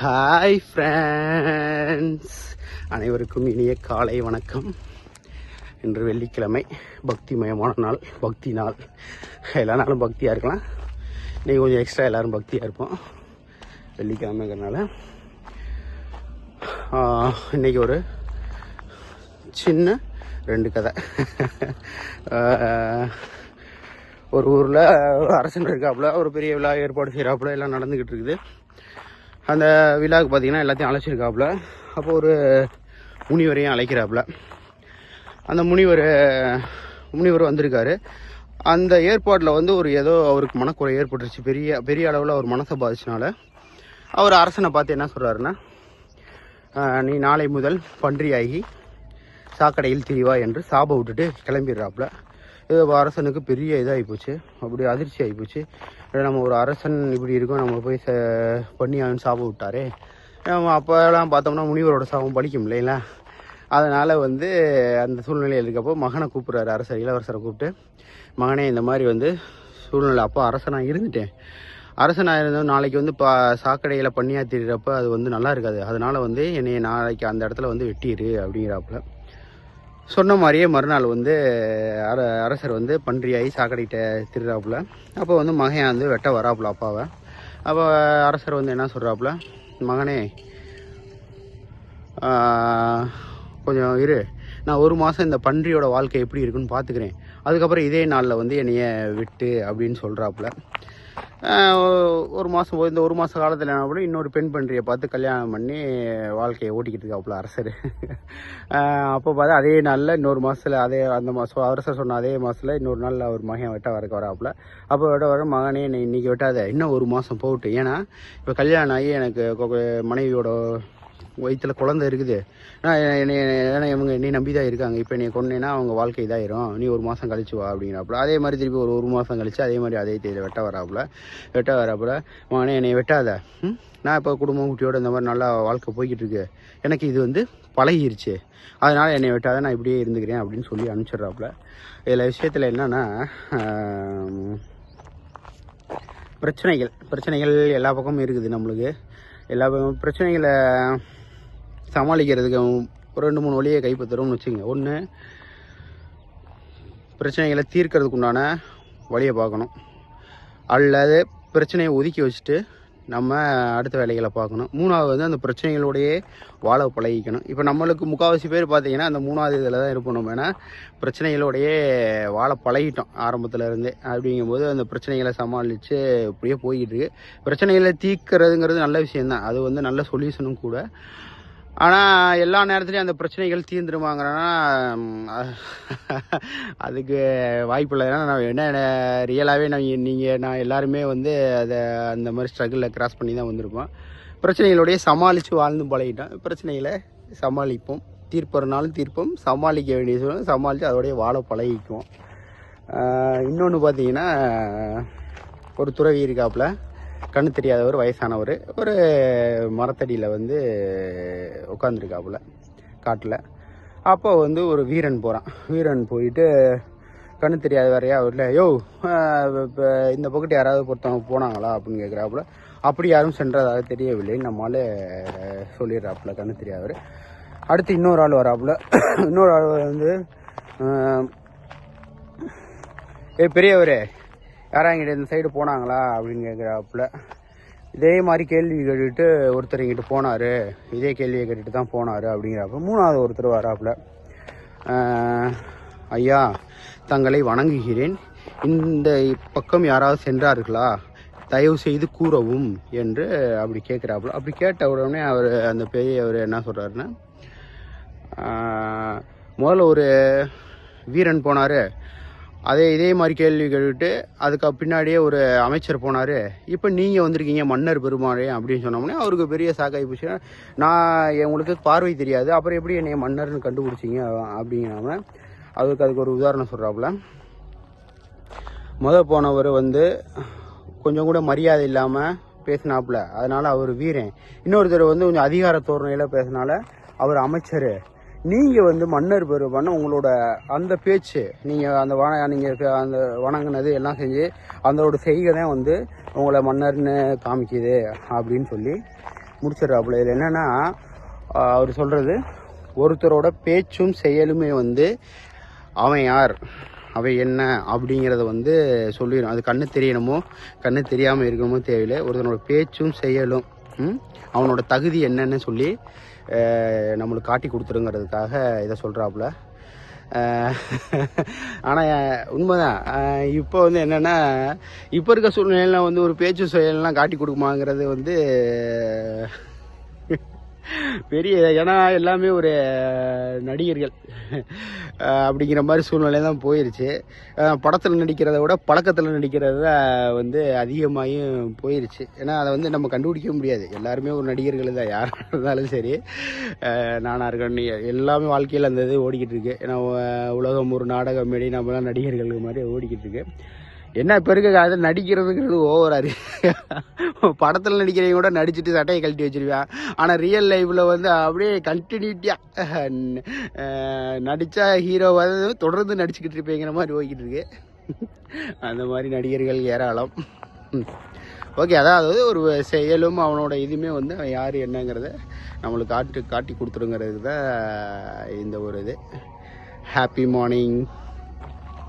Hi friends, அனைவருக்கும் இனிய காலை வணக்கம். இன்று வெள்ளிக்கிழமை, பக்திமயமான நாள், பக்தி நாள். எல்லா நாளும் பக்தியாக இருக்கலாம், இன்றைக்கி கொஞ்சம் எக்ஸ்ட்ரா எல்லோரும் பக்தியாக இருப்போம் வெள்ளிக்கிழமைங்கிறனால. இன்றைக்கி ஒரு சின்ன 2 கதை. ஒரு ஊரில் அரசன் இருக்காப்புல, ஒரு பெரிய விழா ஏற்பாடு செய்கிறாப்புல, எல்லாம் நடந்துக்கிட்டு இருக்குது. அந்த விழாவுக்கு பார்த்திங்கன்னா எல்லாத்தையும் அழைச்சிருக்காப்புல. அப்போ ஒரு முனிவரையும் அழைக்கிறாப்புல. அந்த முனிவர் வந்திருக்காரு. அந்த ஏற்பாட்டில் வந்து ஏதோ அவருக்கு மனக்குறை ஏற்பட்டுருச்சு. பெரிய அளவில் அவர் மனசை பாதிச்சனால அவர் அரசனை பார்த்து என்ன சொல்கிறாருன்னா, நீ நாளை முதல் பன்றியாகி சாக்கடையில் திரிவா என்று சாப விட்டுட்டு கிளம்பிடுறாப்புல. இது அரசனுக்கு பெரிய இதாகி போச்சு, அப்படி அதிர்ச்சி ஆகி போச்சு. நம்ம ஒரு அரசன் இப்படி இருக்கோம், நம்ம போய் பண்ணியான்னு சாபம் விட்டாரே. நம்ம அப்போலாம் பார்த்தோம்னா முனிவரோட சாபம் பலிக்கும் இல்லைங்களா. அதனால் அந்த சூழ்நிலையில் இருக்கப்போ மகனை கூப்பிட்றாரு இளவரசரை கூப்பிட்டு, மகனே இந்த மாதிரி சூழ்நிலை, அப்போ அரசனாக இருந்துட்டேன், அரசனாக இருந்தோம், நாளைக்கு சாக்கடையில் பண்ணியா திரிகிறப்ப அது நல்லா இருக்காது, அதனால் என்னைய நாளைக்கு அந்த இடத்துல வெட்டிடு அப்படிங்கிறாப்புல. சொன்ன மாதிரியே மறுநாள் அரசர் பன்றியாகி சாக்கடைகிட்ட திருறாப்புல. அப்போ மகன் வெட்ட வராப்புல அப்பாவை. அப்போ அரசர் என்ன சொல்கிறாப்புல, மகனே கொஞ்சம் இரு, நான் 1 மாதம் இந்த பன்றியோட வாழ்க்கை எப்படி இருக்குன்னு பார்த்துக்கிறேன், அதுக்கப்புறம் இதே நாளில் என்னைய விட்டு அப்படின்னு சொல்கிறாப்புல. இந்த 1 மாத காலத்தில் என்ன பண்ணி இன்னொரு பெண் பன்றியை பார்த்து கல்யாணம் பண்ணி வாழ்க்கையை ஓட்டிக்கிட்டு இருக்காப்புல அரசர். அப்போ பார்த்தா அதே நாளில் இன்னொரு மாதத்தில் அந்த மாதம் அரசர் சொன்ன அதே மாதத்தில் இன்னொரு நாளில் அவர் மகன் வராப்புல. அப்போ வர மகனே இன்னைக்கு வெட்டாத, இன்னும் 1 மாதம் போட்டு, ஏன்னா இப்போ கல்யாணம் ஆகி எனக்கு மனைவியோட வயிற்றில் குழந்தை இருக்குது, ஏன்னா இவங்க என்னை நம்பி தான் இருக்காங்க, இப்போ நீ கொன்னேன்னா அவங்க வாழ்க்கை இதாயிரும், நீ 1 மாதம் கழிச்சு வா அப்படிங்கிறாப்புல. அதே மாதிரி திருப்பி ஒரு மாதம் கழிச்சு அதே மாதிரி அதே தேதியில் வெட்ட வராப்புல. மகனே என்னை வெட்டாத, நான் இப்போ குடும்பம் குட்டியோட இந்த மாதிரி நல்லா வாழ்க்கை போய்கிட்டு இருக்கு, எனக்கு இது பழகிருச்சு, அதனால் என்னை வெட்டாத, நான் இப்படியே இருந்துக்கிறேன் அப்படின்னு சொல்லி அனுப்பிச்சிட்றாப்புல. இதில் விஷயத்தில் என்னன்னா, பிரச்சனைகள் எல்லா பக்கமும் இருக்குது. நம்மளுக்கு எல்லா பிரச்சனைகளை சமாளிக்கிறதுக்கு ஒரு 2-3 வழியை கைப்பற்றுறோம்னு வச்சுங்க. ஒன்று, பிரச்சனைகளை தீர்க்கறதுக்கு உண்டான வழியை பார்க்கணும், அல்லது பிரச்சனையை ஒதுக்கி வச்சுட்டு நம்ம அடுத்த வேலைகளை பார்க்கணும். 3வது அந்த பிரச்சனைகளோடையே வாழ பழகிக்கணும். இப்போ நம்மளுக்கு முக்கால்வாசி பேர் பார்த்தீங்கன்னா அந்த 3வது இதில் தான் இருப்போம். நம்ம ஏன்னா பிரச்சனைகளோடையே வாழ பழகிட்டோம் ஆரம்பத்தில் இருந்தே. அப்படிங்கும்போது அந்த பிரச்சனைகளை சமாளித்து இப்படியே போய்கிட்டு இருக்கு. பிரச்சனைகளை தீர்க்கிறதுங்கிறது நல்ல விஷயந்தான், அது நல்ல சொல்யூஷனும் கூட. ஆனால் எல்லா நேரத்துலையும் அந்த பிரச்சனைகள் தீர்ந்துருமாங்கிறனா அதுக்கு வாய்ப்பு இல்லை. ஏன்னா நான் என்ன ரியலாகவே நான் எல்லாருமே அதை அந்த மாதிரி ஸ்ட்ரகிளில் கிராஸ் பண்ணி தான் வந்திருப்போம். பிரச்சனைகளோடையே சமாளித்து வாழ்ந்து பழகிட்டோம். பிரச்சனைகளை சமாளிப்போம், தீர்ப்பறனாலும் தீர்ப்போம், சமாளிக்க வேண்டிய சூழ்நிலை சமாளித்து அதோடய வாழ பழகிக்குவோம். இன்னொன்று பார்த்தீங்கன்னா, ஒரு துறவி இருக்காப்புல, கண்ணு தெரியாதவர், வயசானவர், ஒரு மரத்தடியில் உட்காந்துருக்காப்புல காட்டில். அப்போ ஒரு வீரன் போகிறான். வீரன் போயிட்டு கண்ணு தெரியாத வேறையா அவர்ல, யோ இப்போ இந்த பக்கத்து யாராவது ஒருத்தவங்க போனாங்களா அப்படின்னு கேட்குறாப்புல. அப்படி யாரும் சென்றதாக தெரியவில்லைன்னு நம்மளால சொல்லிடுறாப்புல கண்ணு தெரியாதவர். அடுத்து இன்னொரு ஆள் வராப்புல. இன்னொரு ஆள் பெரியவரே, யாராங்கிட்ட இந்த சைடு போனாங்களா அப்படின்னு கேட்குறாப்புல. இதே மாதிரி கேள்வி கேட்டுட்டு ஒருத்தர் இங்கிட்டு போனார், இதே கேள்வியை கேட்டுட்டு தான் போனார் அப்படிங்கிறப்ப 3வது ஒருத்தர் வராப்புல. ஐயா, தங்களை வணங்குகிறேன், இந்த பக்கம் யாராவது சென்றார்களா, தயவு செய்து கூறவும் என்று அப்படி கேட்குறாப்புல. அப்படி கேட்ட உடனே அந்த பெரியவர் என்ன சொல்கிறாருன்னா, முதல்ல ஒரு வீரன் போனார், இதே மாதிரி கேள்வி கேட்டுட்டு அதுக்கு பின்னாடியே ஒரு அமைச்சர் போனார், இப்போ நீங்கள் வந்திருக்கீங்க மன்னர் பெருமாளே அப்படின்னு சொன்னோம்னே அவருக்கு பெரிய சாக்காகி போச்சு. நான் உங்களுக்கு பார்வை தெரியாது, அப்புறம் எப்படி என்னை மன்னர்னு கண்டுபிடிச்சிங்க அப்படிங்கிறாம அதுக்கு ஒரு உதாரணம் சொல்கிறாப்புல. போனவர் கொஞ்சம் கூட மரியாதை இல்லாமல் பேசினாப்புல, அதனால் அவர் வீரன். இன்னொருத்தர் கொஞ்சம் அதிகார தோரணையில் பேசினால அவர் அமைச்சர். நீங்கள் மன்னர் பெருமான் உங்களோட அந்த பேச்சு, நீங்கள் அந்த வணங்கினது எல்லாம் செஞ்சு அதோட செய்கை தான் உங்களை மன்னர்னு காமிக்குது அப்படின்னு சொல்லி முடிச்சிடறாப்புல. இதில் என்னென்னா அவர் சொல்கிறது, ஒருத்தரோட பேச்சும் செயலுமே வந்து அவன் யார், அவை என்ன அப்படிங்கிறத வந்து சொல்லிடும். அது கண்ணு தெரியணுமோ கண்ணு தெரியாமல் இருக்கணுமோ தேவையில்லை. ஒருத்தனோட பேச்சும் செயலும் அவனோட தகுதி என்னன்னு சொல்லி நம்மளுக்கு காட்டி கொடுத்துருங்கிறதுக்காக இதை சொல்கிறாப்புல. ஆனால் உண்மைதான். இப்போ வந்து என்னென்னா, இப்போ இருக்க சூழ்நிலையில் வந்து ஒரு பேச்சு செயலாம் காட்டி கொடுக்குமாங்கிறது வந்து பெரிய, ஏன்னா எல்லாமே ஒரு நடிகர்கள் அப்படிங்கிற மாதிரி சூழ்நிலை தான் போயிருச்சு. படத்தில் நடிக்கிறத விட பழக்கத்தில் நடிக்கிறது தான் வந்து அதிகமாகவும் போயிருச்சு. ஏன்னா அதை வந்து நம்ம கண்டுபிடிக்க முடியாது. எல்லாருமே ஒரு நடிகர்கள் தான், யாராக இருந்தாலும் சரி. நானாக இருக்கேன், எல்லாமே வாழ்க்கையில் அந்த இது ஓடிக்கிட்டு இருக்கு. ஏன்னா உலகம் ஒரு நாடக மேடை, நம்மளாம் நடிகர்கள் மாதிரி ஓடிக்கிட்டு இருக்கு. என்ன இப்போ இருக்க அதை நடிக்கிறதுங்கிறது ஓவராரு. படத்தில் நடிக்கிறவங்க கூட நடிச்சுட்டு சட்டையை கழட்டி வச்சிருவேன். ஆனால் ரியல் லைஃப்பில் வந்து அப்படியே கண்டினியூட்டியாக நடித்தா ஹீரோவாக தொடர்ந்து நடிச்சுக்கிட்டு இருப்பேங்கிற மாதிரி போய்கிட்டு இருக்கு. அந்த மாதிரி நடிகர்கள் ஏராளம். ஓகே, அதாவது ஒரு செயலும் அவனோட இதுவுமே வந்து அவன் யார் என்னங்கிறத நம்மளுக்கு காட்டி கொடுத்துருங்கிறது தான் இந்த ஒரு இது. Happy morning.